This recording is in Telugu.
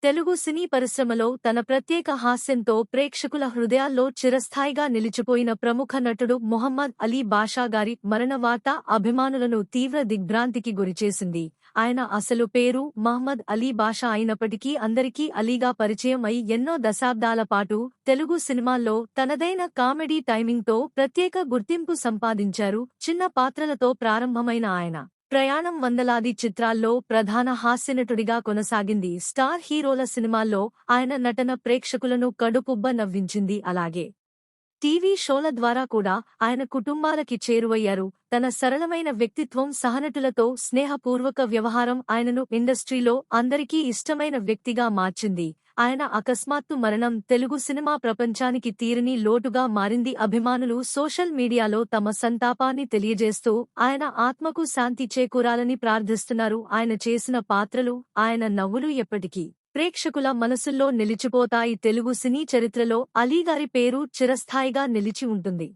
తెలుగు సినీ పరిశ్రమలో తన ప్రత్యేక హాస్యంతో ప్రేక్షకుల హృదయాల్లో చిరస్థాయిగా నిలిచిపోయిన ప్రముఖ నటుడు మొహమ్మద్ అలీ బాషా గారి మరణ వార్త అభిమానులను తీవ్ర దిగ్భ్రాంతికి గురిచేసింది. ఆయన అసలు పేరు మహ్మద్ అలీ బాషా అయినప్పటికీ అందరికీ అలీగా పరిచయం అయి ఎన్నో దశాబ్దాల పాటు తెలుగు సినిమాల్లో తనదైన కామెడీ టైమింగ్తో ప్రత్యేక గుర్తింపు సంపాదించారు. చిన్న పాత్రలతో ప్రారంభమైన ఆయన ప్రయాణం వందలాది చిత్రాల్లో ప్రధాన హాస్యనటుడిగా కొనసాగింది. స్టార్ హీరోల సినిమాల్లో ఆయన నటన ప్రేక్షకులను కడుపుబ్బ నవ్వించింది. అలాగే టీవీ షోల ద్వారా కూడా ఆయన కుటుంబాలకి చేరువయ్యారు. తన సరళమైన వ్యక్తిత్వం, సహనటులతో స్నేహపూర్వక వ్యవహారం ఆయనను ఇండస్ట్రీలో అందరికీ ఇష్టమైన వ్యక్తిగా మార్చింది. ఆయన అకస్మాత్తు మరణం తెలుగు సినిమా ప్రపంచానికి తీరని లోటుగా మారింది. అభిమానులు సోషల్ మీడియాలో తమ సంతాపాన్ని తెలియజేస్తూ ఆయన ఆత్మకు శాంతి చేకూరాలని ప్రార్థిస్తున్నారు. ఆయన చేసిన పాత్రలు, ఆయన నవ్వులు ఎప్పటికీ ప్రేక్షకుల మనసుల్లో నిలిచిపోతాయి. తెలుగు సినీ చరిత్రలో అలీగారి పేరు చిరస్థాయిగా నిలిచి ఉంటుంది.